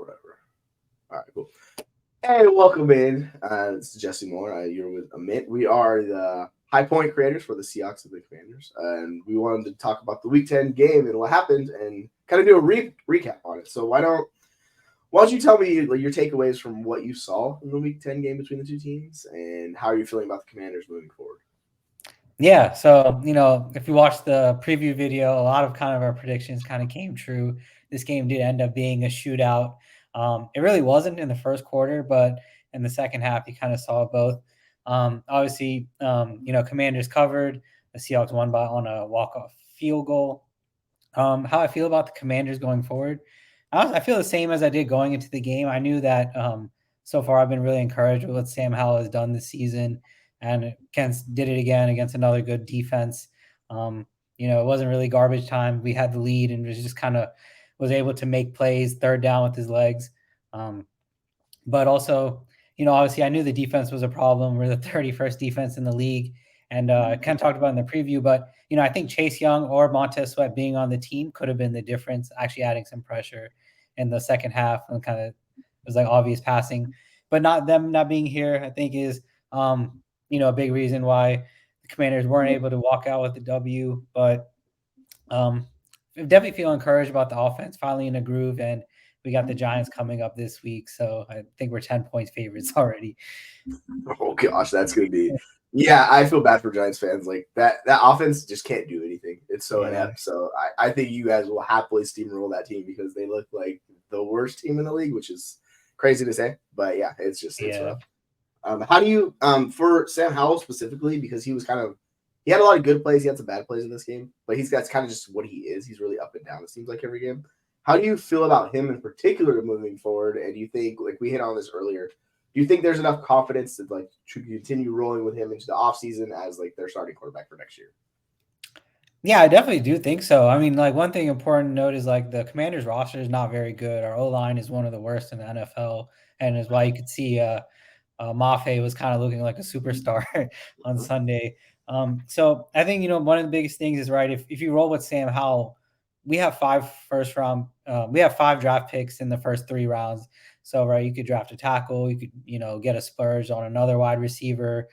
whatever. All right, cool. Hey, welcome in. This is Jesse Moore. You're with Amit. We are the High Point creators for the Seahawks and the Commanders, and we wanted to talk about the Week 10 game and what happened, and kind of do a recap on it. So why don't you tell me like, your takeaways from what you saw in the Week 10 game between the two teams, and how are you feeling about the Commanders moving forward? Yeah, so if you watch the preview video, a lot of kind of our predictions kind of came true. This game did end up being a shootout. It really wasn't in the first quarter, but in the second half, you kind of saw both. Obviously, Commanders covered. The Seahawks won on a walk-off field goal. How I feel about the Commanders going forward, I feel the same as I did going into the game. I knew that so far I've been really encouraged with what Sam Howell has done this season, and did it again against another good defense. It wasn't really garbage time. We had the lead and was just kind of was able to make plays third down with his legs. But also, obviously I knew the defense was a problem. We're the 31st defense in the league. And I kind of talked about in the preview, but, I think Chase Young or Montez Sweat being on the team could have been the difference, actually adding some pressure in the second half and kind of was like obvious passing. But not being here, I think is, a big reason why the Commanders weren't able to walk out with the W. But I definitely feel encouraged about the offense finally in a groove, and we got the Giants coming up this week, so I think we're 10 points favorites already. Oh gosh, that's gonna be. Yeah, I feel bad for Giants fans. Like that offense just can't do anything. It's so inept. So I think you guys will happily steamroll that team because they look like the worst team in the league, which is crazy to say. But yeah, it's rough. How do you for Sam Howell specifically, because he had a lot of good plays, he had some bad plays in this game, but that's kind of just what he is. He's really up and down, it seems like, every game. How do you feel about him in particular moving forward? And do you think, like we hit on this earlier, do you think there's enough confidence to continue rolling with him into the offseason as like their starting quarterback for next year? Yeah, I definitely do think so. I mean, like one thing important to note is like the Commanders roster is not very good. Our O-line is one of the worst in the NFL, and is why you could see Mafe was kind of looking like a superstar on Sunday. So I think, one of the biggest things is, right, if you roll with Sam Howell, we have we have 5 draft picks in the first 3 rounds. So, right, you could draft a tackle, you could, get a splurge on another wide receiver.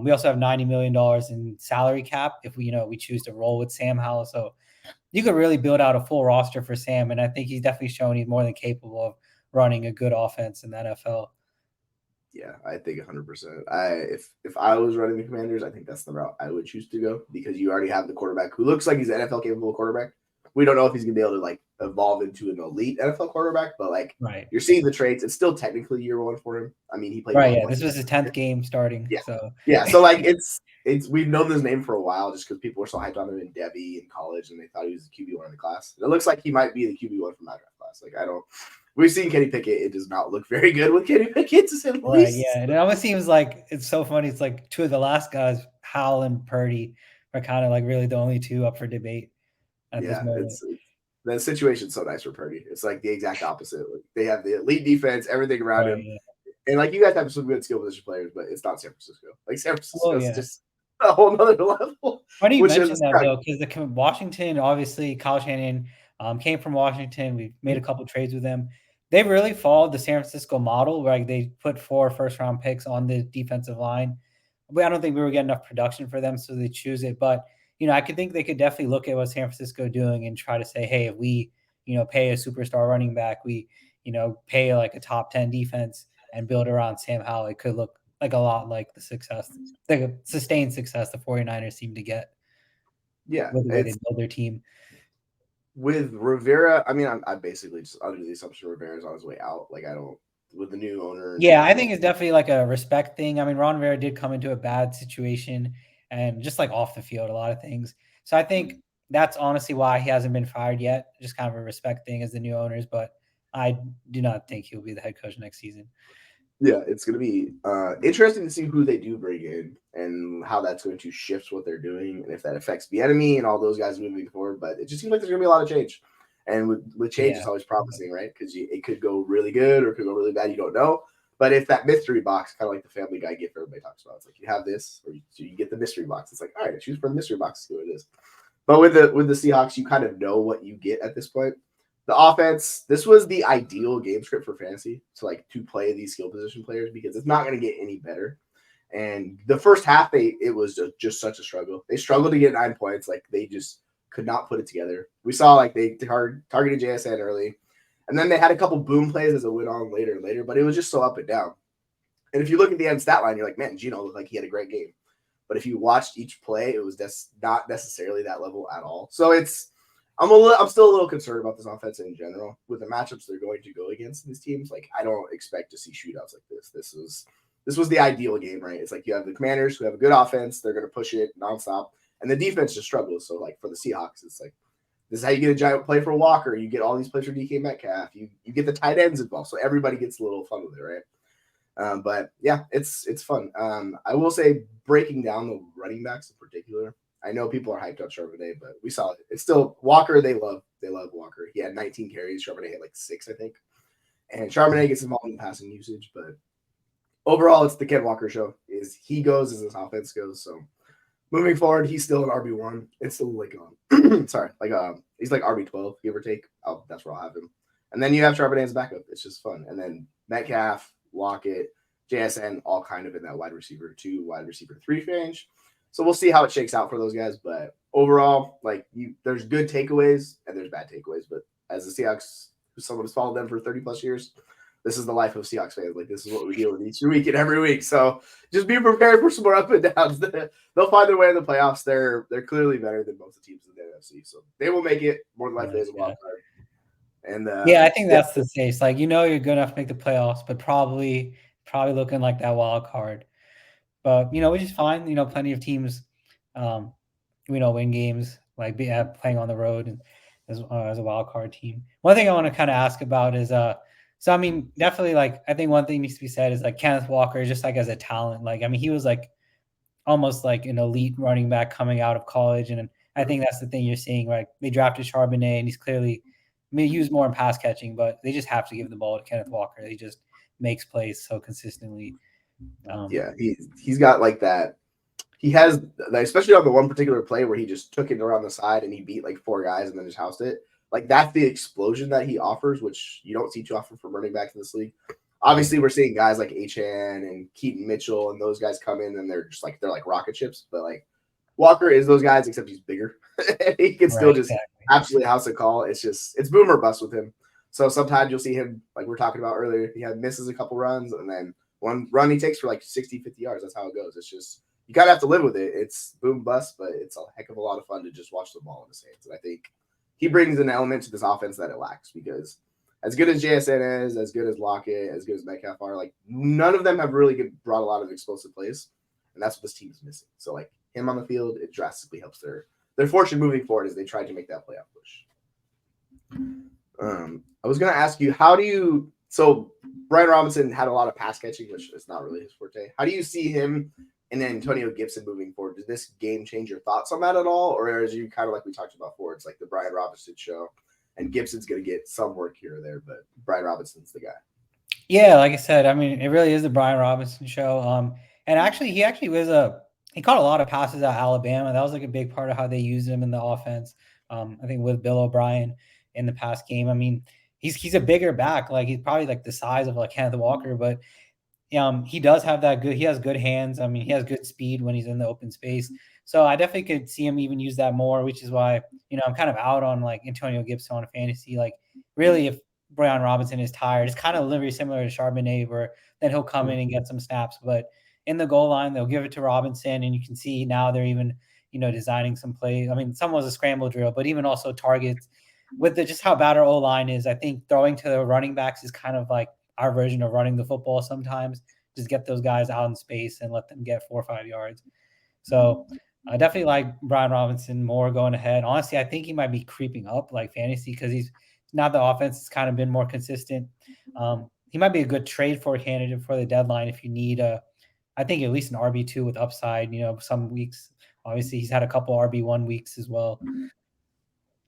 We also have $90 million in salary cap if we choose to roll with Sam Howell. So you could really build out a full roster for Sam. And I think he's definitely shown he's more than capable of running a good offense in the NFL. Yeah, I think 100%. If I was running the Commanders, I think that's the route I would choose to go because you already have the quarterback who looks like he's an NFL capable quarterback. We don't know if he's gonna be able to like evolve into an elite NFL quarterback, but like you're seeing the traits. It's still technically year 1 for him. I mean, he played right. Yeah, this was his 10th game starting. Yeah, so So like it's we've known his name for a while just because people were so hyped on him in Debbie in college and they thought he was the QB1 in the class. And it looks like he might be the QB1 from that draft class. Like we've seen Kenny Pickett. It does not look very good with Kenny Pickett, to say the least. Yeah. And it almost seems like it's so funny. It's like 2 of the last guys, Howell and Purdy, are kind of like really the only 2 up for debate at this moment. The situation's so nice for Purdy. It's like the exact opposite. Like they have the elite defense, everything around him. Yeah. And like you guys have some good skill position players, but it's not San Francisco. Like San Francisco is just a whole nother level. Funny you mentioned that though, because Washington, obviously, Kyle Shanahan came from Washington. We made a couple trades with them. They really followed the San Francisco model, where they put 4 first-round picks on the defensive line. But I don't think we were getting enough production for them, so they choose it. But I could think they could definitely look at what San Francisco doing and try to say, hey, if we pay a superstar running back, we pay like a top 10 defense and build around Sam Howell, it could look like a lot like the success, like a sustained success the 49ers seem to get. Yeah, with the way they build their team. With Rivera, I mean, I'm basically just under the assumption Rivera's on his way out. Like I don't with the new owner. Yeah, I think it's definitely like a respect thing. I mean, Ron Rivera did come into a bad situation and just like off the field, a lot of things. So I think that's honestly why he hasn't been fired yet. Just kind of a respect thing as the new owners, but I do not think he'll be the head coach next season. Yeah, it's going to be interesting to see who they do bring in and how that's going to shift what they're doing and if that affects the enemy and all those guys moving forward. But it just seems like there's going to be a lot of change. And with change, it's always promising, right? Because it could go really good or it could go really bad. You don't know. But if that mystery box, kind of like the Family Guy gift everybody talks about, it's like you have this or you get the mystery box. It's like, all right, choose from the mystery box, see what it is. But with the Seahawks, you kind of know what you get at this point. the offense, this was the ideal game script for fantasy to play these skill position players because it's not going to get any better. And the first half, it was just such a struggle. They struggled to get 9 points. Like they just could not put it together. We saw like they targeted JSN early, and then they had a couple boom plays as it went on later and later. But it was just so up and down. And if you look at the end stat line, you're like, man, Gino looked like he had a great game. But if you watched each play, it was not necessarily that level at all. So I'm still a little concerned about this offense in general with the matchups they're going to go against these teams. Like I don't expect to see shootouts like this. This was the ideal game, right? It's like you have the Commanders who have a good offense, they're going to push it nonstop, and the defense just struggles. So like for the Seahawks, it's like this is how you get a giant play for Walker. You get all these plays for DK Metcalf. You get the tight ends involved, so everybody gets a little fun with it, right? But yeah, it's fun. I will say breaking down the running backs in particular. I know people are hyped up Charbonnet, but we saw it. It's still Walker. They love Walker. He had 19 carries. Charbonnet had like 6, I think. And Charbonnet gets involved in passing usage, but overall, it's the Ken Walker show. Is he goes as his offense goes. So moving forward, he's still an RB1. It's still like he's like RB12, give or take. That's where I'll have him. And then you have Charbonnet as backup. It's just fun. And then Metcalf, Lockett, JSN, all kind of in that wide receiver 2, wide receiver 3 range. So we'll see how it shakes out for those guys. But overall, there's good takeaways and there's bad takeaways. But as the Seahawks, someone who's followed them for 30 plus years, this is the life of Seahawks fans. Like this is what we deal with each week and every week. So just be prepared for some more up and downs. They'll find their way in the playoffs. They're clearly better than most of the teams in the NFC. So they will make it more than likely as a wild card. And I think that's the case. Like you're good enough to make the playoffs, but probably looking like that wild card. But which is fine. Plenty of teams, win games like playing on the road and as a wild card team. One thing I want to kind of ask about is so I mean definitely I think one thing needs to be said is Kenneth Walker just as a talent. He was almost an elite running back coming out of college, and I think that's the thing you're seeing. Right, they drafted Charbonnet, and he's clearly used more in pass catching, but they just have to give the ball to Kenneth Walker. He just makes plays so consistently. He's got that. He has, especially on the one particular play where he just took it around the side and he beat 4 guys and then just housed it. That's the explosion that he offers, which you don't see too often from running backs in this league. Obviously, we're seeing guys like Achane and Keaton Mitchell and those guys come in and they're just they're like rocket ships. But Walker is those guys, except he's bigger. He can still absolutely house a call. It's boom or bust with him. So sometimes you'll see him, like we were talking about earlier, he misses a couple runs and then one run he takes for 60, 50 yards. That's how it goes. It's just, you kind of have to live with it. It's boom bust, but it's a heck of a lot of fun to just watch the ball in his hands. And I think he brings an element to this offense that it lacks, because as good as JSN is, as good as Lockett, as good as Metcalf are, none of them have really brought a lot of explosive plays. And that's what this team is missing. So him on the field, it drastically helps their fortune moving forward as they try to make that playoff push. I was going to ask you, so Brian Robinson had a lot of pass catching, which is not really his forte. How do you see him and Antonio Gibson moving forward? Does this game change your thoughts on that at all? Or is you kind of like we talked about before, it's the Brian Robinson show and Gibson's going to get some work here or there, but Brian Robinson's the guy? Yeah, like I said, it really is the Brian Robinson show. And actually, he caught a lot of passes at Alabama. That was a big part of how they used him in the offense. I think with Bill O'Brien in the past game. He's a bigger back. He's probably the size of Kenneth Walker, but he does have he has good hands. He has good speed when he's in the open space. So I definitely could see him even use that more, which is why, I'm kind of out on Antonio Gibson on a fantasy. Really, if Brian Robinson is tired, it's kind of very similar to Charbonnet, where then he'll come in and get some snaps. But in the goal line, they'll give it to Robinson, and you can see now they're even, designing some plays. Some was a scramble drill, but even also targets. With just how bad our O-line is, I think throwing to the running backs is kind of our version of running the football sometimes. Just get those guys out in space and let them get 4 or 5 yards. So I definitely like Brian Robinson more going ahead. Honestly, I think he might be creeping up fantasy, because he's now the offense has kind of been more consistent. He might be a good trade for a candidate for the deadline if you need I think at least an RB2 with upside. Some weeks, obviously he's had a couple RB1 weeks as well.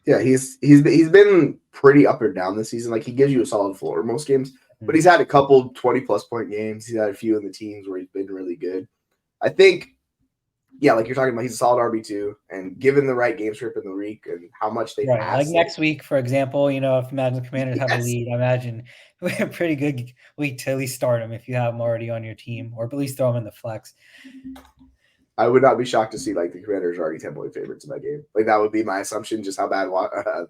Yeah, he's been pretty up or down this season. He gives you a solid floor most games, but he's had a couple 20-plus point games. He's had a few in the teams where he's been really good. I think yeah, like you're talking about, he's a solid RB2, and given the right game script in the week and how much they Right, like pass, next week, for example, if imagine the Commanders have a yes, lead, I imagine we have a pretty good week to at least start him if you have him already on your team, or at least throw him in the flex. I would not be shocked to see like the Commanders are already 10-point favorites in that game. Like that would be my assumption, just how bad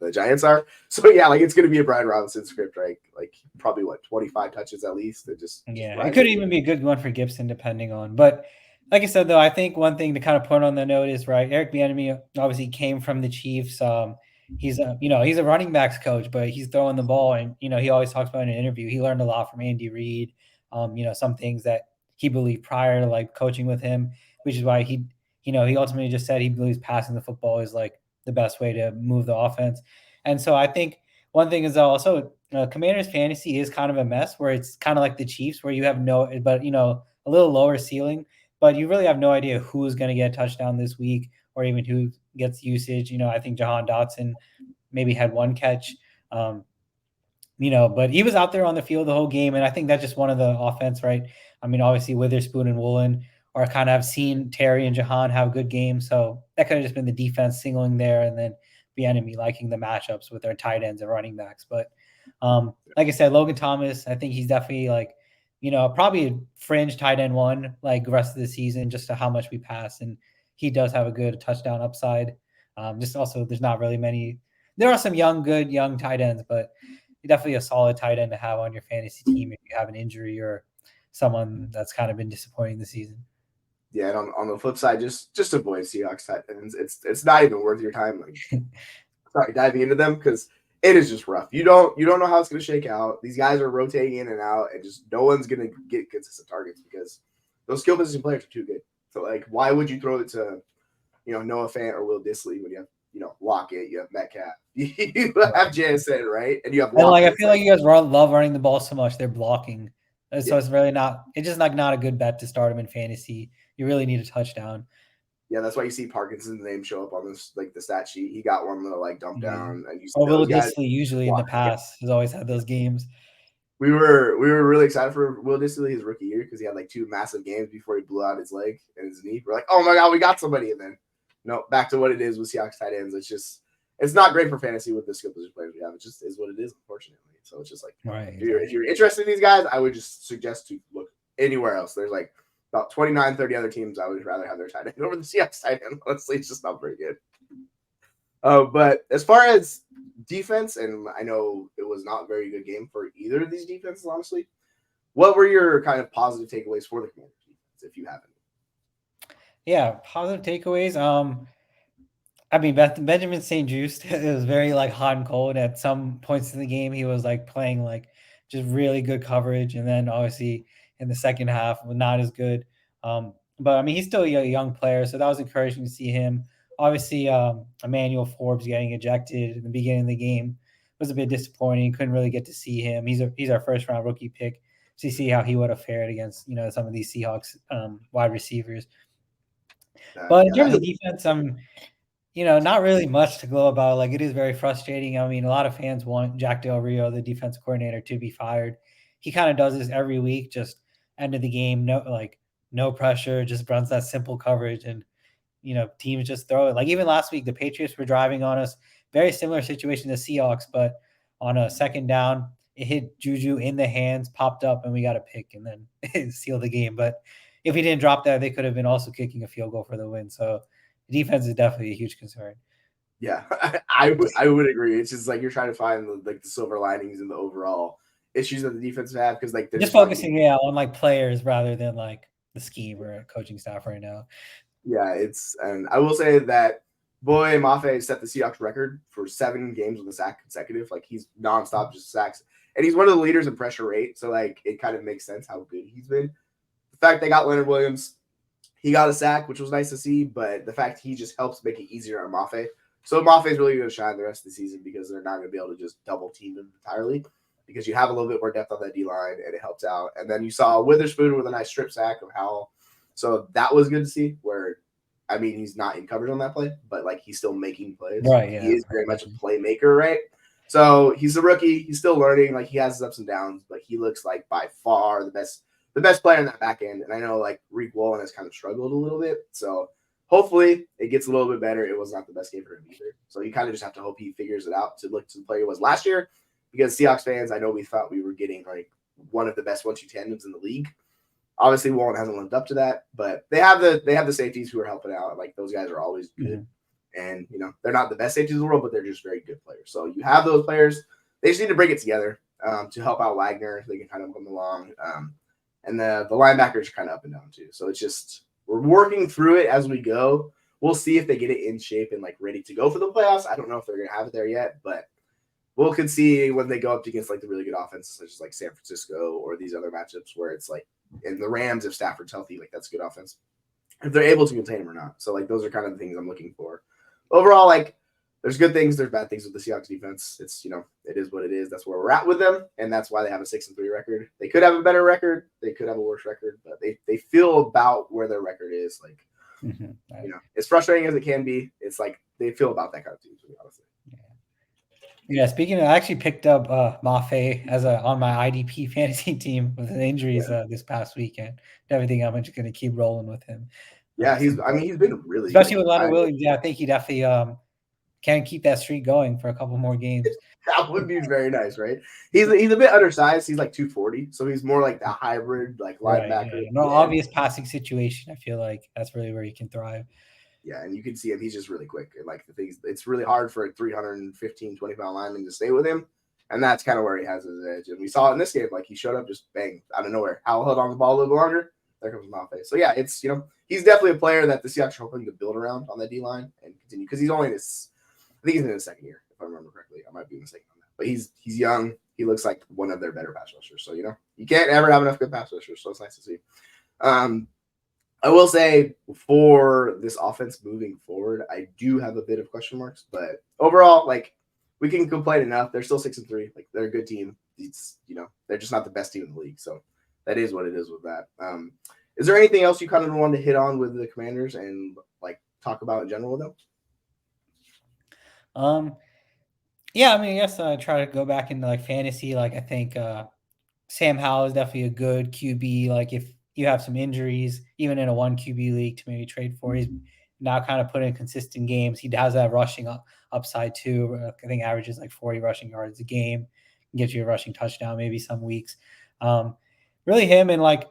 the Giants are. So yeah, like it's going to be a Brian Robinson script, right? Like probably 25 touches at least. And just Yeah, it could even be a good one for Gibson, depending on. But like I said, though, I think one thing to kind of put on the note is right. Eric Bieniemy obviously came from the Chiefs. He's he's a running backs coach, but he's throwing the ball, and he always talks about in an interview. He learned a lot from Andy Reid. Some things that he believed prior to like coaching with him, which is why he ultimately just said he believes passing the football is like the best way to move the offense. And so I think one thing is also Commanders fantasy is kind of a mess where it's kind of like the Chiefs where you have but a little lower ceiling, but you really have no idea who's going to get a touchdown this week or even who gets usage. I think Jahan Dotson maybe had one catch. But he was out there on the field the whole game, and I think that's just one of the offense, right? I mean, obviously Witherspoon and Woolen are kind of have seen Terry and Jahan have good games, so that could have just been the defense singling there, and then the enemy liking the matchups with their tight ends and running backs. But like I said, Logan Thomas, I think he's definitely like, probably a fringe tight end one like the rest of the season, just to how much we pass, and he does have a good touchdown upside. Just also, there's not really many. There are some good young tight ends, but definitely a solid tight end to have on your fantasy team if you have an injury or someone that's kind of been disappointing this season. Yeah, and on the flip side, just avoid Seahawks tight ends. It's not even worth your time like diving into them because it is just rough. You don't know how it's going to shake out. These guys are rotating in and out, and just no one's going to get consistent targets because those skill position players are too good. So like, why would you throw it to Noah Fant or Will Disley when you have Lockett, you have Metcalf, you have JSN, right? And you have Walker. And I feel like you guys love running the ball so much, they're blocking. So it's really it's just like not a good bet to start him in fantasy. You really need a touchdown. Yeah, that's why you see Parkinson's name show up on this like the stat sheet. He got one little like dump down, and you see Will Disley usually in the past has always had those games. We were really excited for Will Disley his rookie year because he had like 2 massive games before he blew out his leg and his knee. We're like, oh my god, we got somebody, and then back to what it is with Seahawks tight ends. It's not great for fantasy with the skill position players we have. It just is what it is, unfortunately. So it's just like, right. If you're interested in these guys, I would just suggest to look anywhere else. There's like about 29, 30 other teams I would rather have their tight end over the Seahawks tight end. Honestly, it's just not very good. But as far as defense, and I know it was not a very good game for either of these defenses, honestly. What were your kind of positive takeaways for the Commanders defense, if you have any? Yeah, positive takeaways. I mean, Benjamin St. Juste, it was very like hot and cold. At some points in the game, he was like playing like just really good coverage, and then obviously in the second half, not as good. But I mean, he's still a young player, so that was encouraging to see him. Obviously, Emmanuel Forbes getting ejected in the beginning of the game was a bit disappointing. Couldn't really get to see him. He's our first round rookie pick to see how he would have fared against some of these Seahawks wide receivers. But in terms of defense, not really much to glow about. Like, it is very frustrating. I mean, a lot of fans want Jack Del Rio, the defensive coordinator, to be fired. He kind of does this every week, just end of the game, no pressure, just runs that simple coverage, and teams just throw it. Like even last week, the Patriots were driving on us. Very similar situation to Seahawks, but on a second down, it hit Juju in the hands, popped up, and we got a pick, and then sealed the game. But if he didn't drop that, they could have been also kicking a field goal for the win. So the defense is definitely a huge concern. Yeah, I would agree. It's just like you're trying to find the silver linings in the overall issues that the defense have because like they're just focusing on like players rather than like the scheme or coaching staff right now. Yeah, and I will say that Boy Mafe set the Seahawks record for 7 games with a sack consecutive. Like he's nonstop just sacks, and he's one of the leaders in pressure rate. So like it kind of makes sense how good he's been. The fact they got Leonard Williams, he got a sack, which was nice to see. But the fact he just helps make it easier on Mafe. So Mafe is really going to shine the rest of the season because they're not going to be able to just double team him entirely because you have a little bit more depth on that D line and it helps out. And then you saw Witherspoon with a nice strip sack of Howell. So that was good to see where, I mean, he's not in coverage on that play, but like he's still making plays. Right. Yeah. He is very much a playmaker, right? So he's a rookie. He's still learning. Like he has his ups and downs, but he looks like by far the best player in that back end. And I know like Reek Wallen has kind of struggled a little bit. So hopefully it gets a little bit better. It was not the best game for him either. So you kind of just have to hope he figures it out to look to the player he was last year. Because Seahawks fans, I know we thought we were getting like one of the best 1-2 tandems in the league. Obviously, Wallen hasn't lived up to that, but they have the safeties who are helping out. Like those guys are always good, and they're not the best safeties in the world, but they're just very good players. So you have those players. They just need to bring it together to help out Wagner. They can kind of come along, and the linebackers are kind of up and down too. So it's just we're working through it as we go. We'll see if they get it in shape and like ready to go for the playoffs. I don't know if they're gonna have it there yet, but we'll can see when they go up against like the really good offenses, such as like San Francisco or these other matchups where it's like. And the Rams, if Stafford's healthy, like that's good offense. If they're able to contain him or not. So like those are kind of the things I'm looking for. Overall, like there's good things, there's bad things with the Seahawks defense. It's it is what it is. That's where we're at with them, and that's why they have a 6-3 record. They could have a better record, they could have a worse record, but they feel about where their record is. Like as frustrating as it can be, it's like they feel about that kind of team, to be honest. Yeah, speaking of, I actually picked up Mafe as on my IDP fantasy team with the injuries this past weekend. Everything, I'm just going to keep rolling with him. Yeah, he's been really especially good. with Leonard Williams. Yeah, I think he definitely can keep that streak going for a couple more games. That would be very nice, right? He's a bit undersized. He's like 240, so he's more like the hybrid, like linebacker. Yeah. No obvious passing situation. I feel like that's really where he can thrive. Yeah, and you can see him. He's just really quick. And like the things, it's really hard for a 315, 20-pound lineman to stay with him. And that's kind of where he has his edge. And we saw it in this game. Like he showed up just bang out of nowhere. Howell held on the ball a little longer. There comes Mafe. So yeah, it's he's definitely a player that the Seahawks are hoping to build around on that D line and continue because he's only in his, I think he's in his second year, if I remember correctly. I might be mistaken on that. But he's young. He looks like one of their better pass rushers. So you can't ever have enough good pass rushers. So it's nice to see. I will say for this offense moving forward, I do have a bit of question marks, but overall, like we can complain enough. They're still 6-3. Like they're a good team. It's they're just not the best team in the league. So that is what it is with that. Is there anything else you kind of wanted to hit on with the Commanders and like talk about in general though? Yeah, I mean, I guess I try to go back into like fantasy. Like I think Sam Howell is definitely a good QB. Like if you have some injuries, even in a 1 QB league to maybe trade for, he's now kind of putting in consistent games. He has that rushing upside too. I think averages like 40 rushing yards a game, can get you a rushing touchdown maybe some weeks. Really him, and like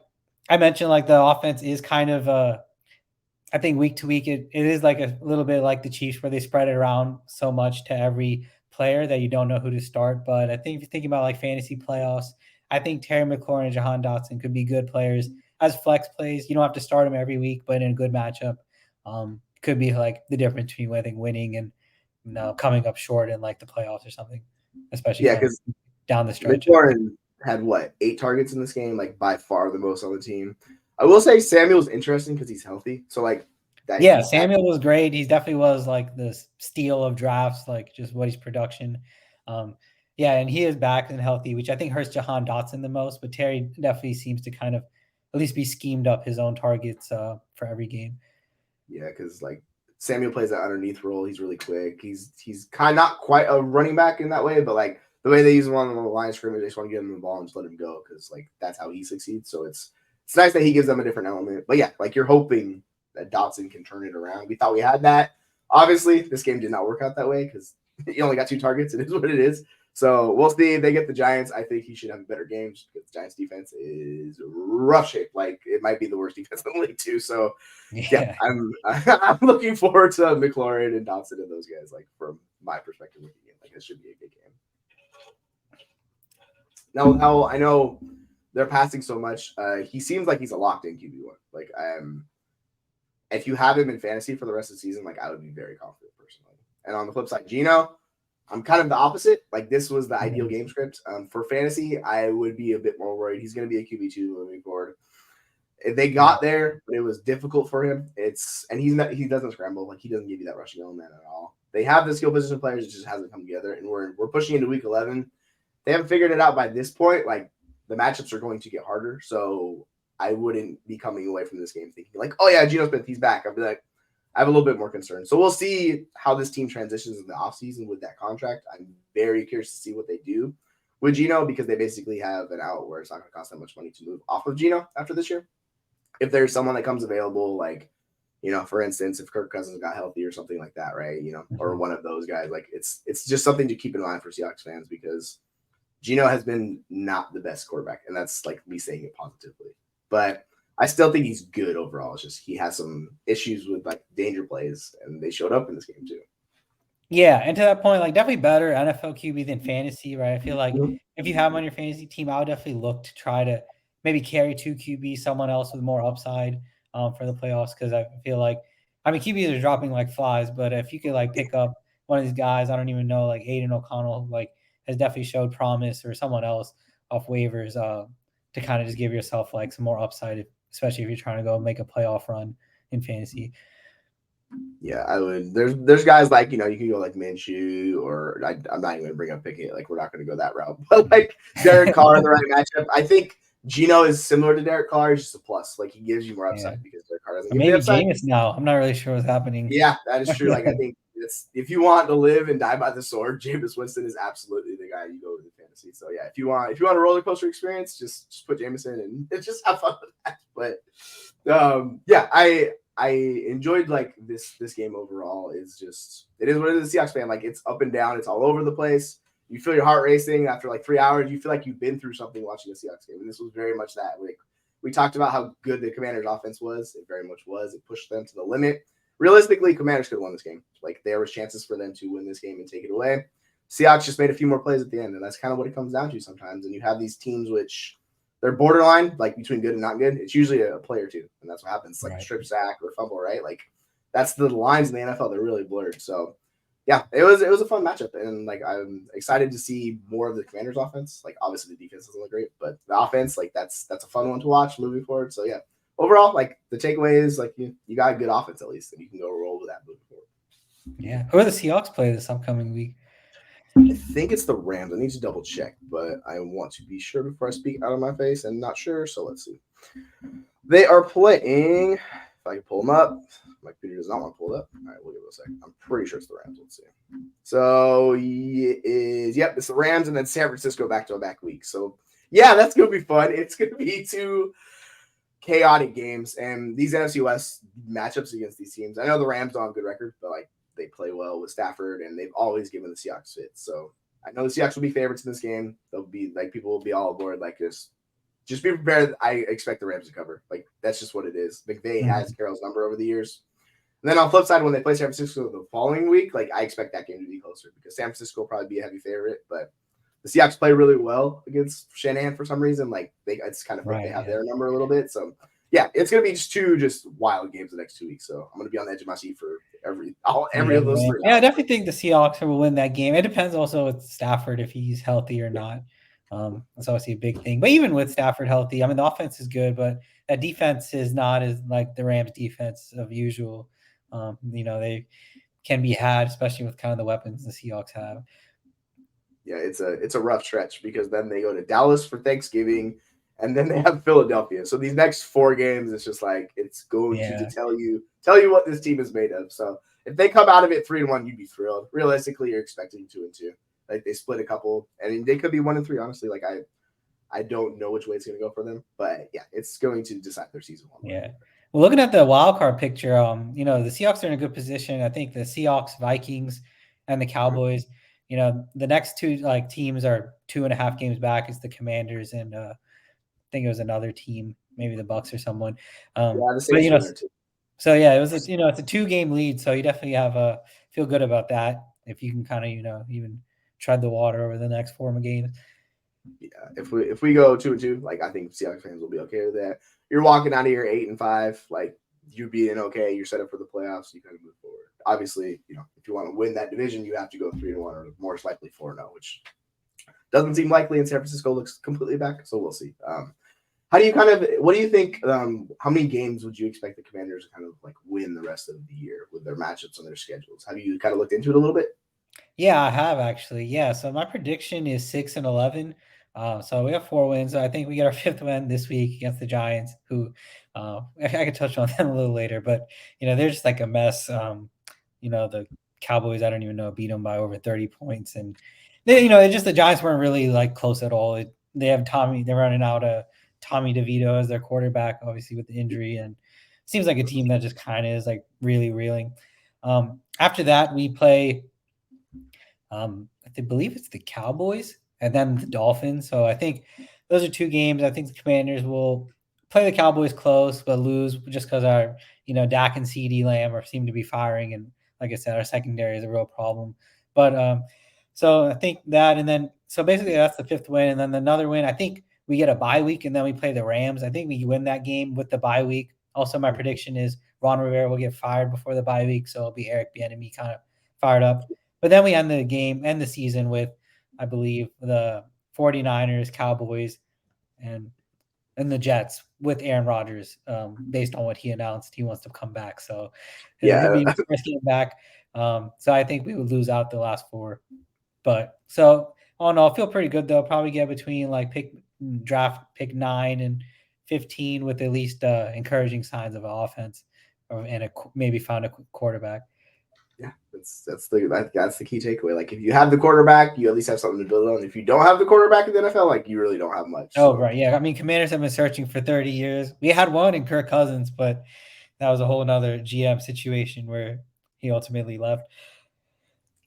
I mentioned, like the offense is kind of I think week to week it is like a little bit like the Chiefs where they spread it around so much to every player that you don't know who to start. But I think if you're thinking about like fantasy playoffs, I think Terry McLaurin and Jahan Dotson could be good players as flex plays. You don't have to start them every week, but in a good matchup, could be like the difference between winning and coming up short in like the playoffs or something. Especially because down the stretch. McLaurin had 8 targets in this game, like by far the most on the team. I will say Samuel's interesting because he's healthy. So like that. Yeah, Samuel was great. He definitely was like the steal of drafts, like just what his production. Yeah, and he is back and healthy, which I think hurts Jahan Dotson the most. But Terry definitely seems to kind of at least be schemed up his own targets for every game. Yeah, because like Samuel plays that underneath role. He's really quick. He's kind of not quite a running back in that way, but like the way they use him on the line of scrimmage, they just want to give him the ball and just let him go because like that's how he succeeds. So it's nice that he gives them a different element. But yeah, like you're hoping that Dotson can turn it around. We thought we had that. Obviously, this game did not work out that way because he only got 2 targets. It is what it is. So we'll see if they get the Giants. I think he should have a better game because the Giants defense is rough shape. Like it might be the worst defense in the league too. So yeah, I'm looking forward to McLaurin and Dotson and those guys. Like from my perspective, like it should be a good game. Now I know they're passing so much. He seems like he's a locked-in QB1. Like if you have him in fantasy for the rest of the season, like I would be very confident personally. And on the flip side, Gino, I'm kind of the opposite. Like this was the ideal game script. For fantasy, I would be a bit more worried. He's going to be a QB2 moving forward. If they got there, but it was difficult for him. He doesn't scramble. Like he doesn't give you that rushing element at all. They have the skill position players. It just hasn't come together. And we're pushing into week 11. They haven't figured it out by this point. Like the matchups are going to get harder. So I wouldn't be coming away from this game thinking like, oh yeah, Geno Smith, he's back. I'd be like, I have a little bit more concern. So we'll see how this team transitions in the offseason with that contract. I'm very curious to see what they do with Geno because they basically have an out where it's not going to cost that much money to move off of Geno after this year. If there's someone that comes available, like, for instance, if Kirk Cousins got healthy or something like that, right? Or one of those guys, like it's just something to keep in mind for Seahawks fans because Geno has been not the best quarterback, and that's like me saying it positively. But I still think he's good overall. It's just he has some issues with like danger plays, and they showed up in this game too. Yeah, and to that point, like definitely better NFL QB than fantasy, right? I feel like if you have him on your fantasy team, I would definitely look to try to maybe carry 2 QB, someone else with more upside for the playoffs because I feel like, I mean, QBs are dropping like flies, but if you could like pick up one of these guys, I don't even know, like Aiden O'Connell, like has definitely showed promise, or someone else off waivers to kind of just give yourself like some more upside, especially if you're trying to go make a playoff run in fantasy. Yeah, I would. There's guys like you can go like Minshew, or I'm not even gonna bring up Pickett. Like we're not gonna go that route. But like Derek Carr in the right matchup, I think Geno is similar to Derek Carr. He's just a plus. Like he gives you more upside because Derek Carr doesn't give you upside. Jameis now. I'm not really sure what's happening. Yeah, that is true. Like I think if you want to live and die by the sword, Jameis Winston is absolutely the guy you go with in fantasy. So yeah, if you want a roller coaster experience, just put Jameis in and just have fun with that. But yeah, I enjoyed like this game overall. It is what it is. A Seahawks fan, like it's up and down, it's all over the place. You feel your heart racing after like 3 hours. You feel like you've been through something watching a Seahawks game, and this was very much that. Like we talked about how good the Commanders' offense was. It very much was. It pushed them to the limit. Realistically, Commanders could have won this game. Like there was chances for them to win this game and take it away. Seahawks just made a few more plays at the end, and that's kind of what it comes down to sometimes. And you have these teams which they're borderline, like between good and not good. It's usually a play or two, and that's what happens. Like strip sack or fumble, right? Like that's the lines in the NFL. They're really blurred. So yeah, it was a fun matchup, and like I'm excited to see more of the Commanders' offense. Like obviously the defense doesn't look great, but the offense, like that's a fun one to watch moving forward. So yeah, overall, like the takeaway is like you got a good offense at least, and you can go roll with that moving forward. Yeah, who are the Seahawks play this upcoming week? I think it's the Rams. I need to double check, but I want to be sure before I speak out of my face and not sure. So let's see. They are playing. If I can pull them up, my computer does not want to pull it up. All right, we'll give it a second. I'm pretty sure it's the Rams. Let's see. So it's the Rams and then San Francisco back-to-back weeks. So yeah, that's gonna be fun. It's gonna be 2 chaotic games, and these NFC West matchups against these teams. I know the Rams don't have a good record, but like they play well with Stafford, and they've always given the Seahawks fits. So I know the Seahawks will be favorites in this game. They'll be like people will be all aboard. Like just be prepared. I expect the Rams to cover. Like that's just what it is. McVay has Carroll's number over the years. And then on the flip side, when they play San Francisco the following week, like I expect that game to be closer because San Francisco will probably be a heavy favorite. But the Seahawks play really well against Shanahan for some reason. Like it's kind of like they have their number a little bit. So yeah, it's gonna be just 2 wild games the next 2 weeks. So I'm gonna be on the edge of my seat for every of those 3. Yeah, I definitely think the Seahawks will win that game. It depends also with Stafford if he's healthy or not. That's obviously a big thing. But even with Stafford healthy, I mean the offense is good, but that defense is not as like the Rams defense of usual. They can be had, especially with kind of the weapons the Seahawks have. Yeah, it's a rough stretch because then they go to Dallas for Thanksgiving. And then they have Philadelphia. So these next 4 games, it's just like it's going to tell you what this team is made of. So if they come out of it 3-1, you'd be thrilled. Realistically, you're expecting 2-2. Like they split a couple, and they could be 1-3. Honestly, like I don't know which way it's going to go for them, but yeah, it's going to decide their season. Yeah. Well, looking at the wild card picture, the Seahawks are in a good position. I think the Seahawks, Vikings, and the Cowboys. The next 2 like teams are 2.5 games back. It's the Commanders and. I think it was another team, maybe the Bucks or someone. So yeah, it was it's a 2-game lead, so you definitely have feel good about that if you can kind of even tread the water over the next 4 games. Yeah, if we go 2-2, like I think Seahawks fans will be okay with that. You're walking out of here 8-5, like you're being okay. You're set up for the playoffs. You kind of move forward. Obviously, if you want to win that division, you have to go 3-1 or more likely 4-0, which doesn't seem likely. And San Francisco looks completely back, so we'll see. What do you think, how many games would you expect the Commanders to kind of like win the rest of the year with their matchups on their schedules? Have you kind of looked into it a little bit? Yeah, I have actually. Yeah, so my prediction is 6-11. So we have 4 wins. So I think we get our 5th win this week against the Giants, who I could touch on them a little later, but they're just like a mess. The Cowboys, I don't even know, beat them by over 30 points, and just the Giants weren't really like close at all. They have Tommy. They're running out of Tommy DeVito as their quarterback, obviously with the injury, and seems like a team that just kind of is like really reeling. After that, we play, I believe it's the Cowboys and then the Dolphins. So I think those are two games. I think the Commanders will play the Cowboys close, but lose just because our, Dak and CD Lamb seem to be firing. And like I said, our secondary is a real problem. But so I think that, and then, so basically that's the fifth win. And then another win, I think we get a bye week and then we play the Rams. I think we win that game with the bye week. Also, my prediction is Ron Rivera will get fired before the bye week. So it'll be Eric Bieniemy kind of fired up. But then we end the season with, I believe, the 49ers, Cowboys, and the Jets with Aaron Rodgers, based on what he announced. He wants to come back. So he'll be his first game back. So I think we would lose out the last four. But so, all in all, I feel pretty good, though. Probably get between draft pick 9 and 15 with at least encouraging signs of offense, and maybe found a quarterback. Yeah, that's the key takeaway. Like, if you have the quarterback, you at least have something to build on. If you don't have the quarterback in the NFL, like, you really don't have much. Oh, right. Yeah. I mean, Commanders have been searching for 30 years. We had one in Kirk Cousins, but that was a whole nother GM situation where he ultimately left.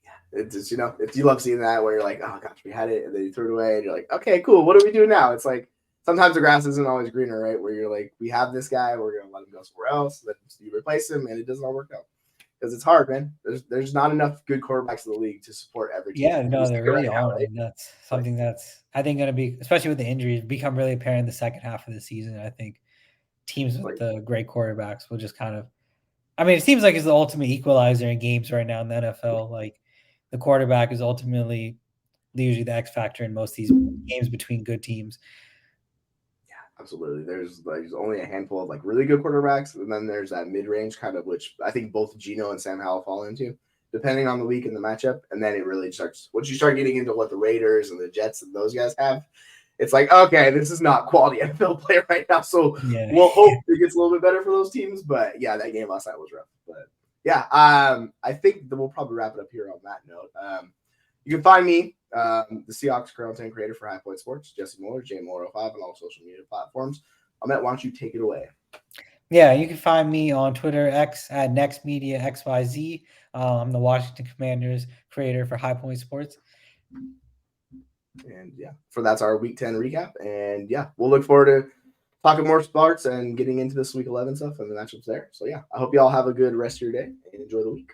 Yeah, it's just, if you love seeing that where you're like, oh gosh, we had it, and then you threw it away, and you're like, okay, cool, what do we do now? It's like sometimes the grass isn't always greener, right? Where you're like, we have this guy, we're gonna let him go somewhere else, then you replace him, and it doesn't all work out. Because it's hard, man. There's not enough good quarterbacks in the league to support every team. Yeah, no, there really are. Right? And that's something that's, I think, going to be, especially with the injuries, become really apparent in the second half of the season. I think teams with the great quarterbacks will just kind of, I mean, it seems like it's the ultimate equalizer in games right now in the NFL. Like, the quarterback is ultimately usually the X factor in most of these games between good teams. Absolutely. There's only a handful of really good quarterbacks, and then there's that mid-range kind of, which I think both Geno and Sam Howell fall into, depending on the week and the matchup. And then it really starts, once you start getting into what the Raiders and the Jets and those guys have, it's like, okay, this is not quality NFL play right now. So we'll hope it gets a little bit better for those teams. But yeah, that game last night was rough. But yeah, I think that we'll probably wrap it up here on that note. You can find me, the Seahawks content creator for High Point Sports, Jesse Moeller, JMoeller05 on all social media platforms. Amit, why don't you take it away? Yeah, you can find me on Twitter, X, at NextMediaXYZ. I'm the Washington Commanders creator for High Point Sports. And yeah, that's our Week 10 recap. And yeah, we'll look forward to talking more sports and getting into this Week 11 stuff and the matchups there. So yeah, I hope you all have a good rest of your day and enjoy the week.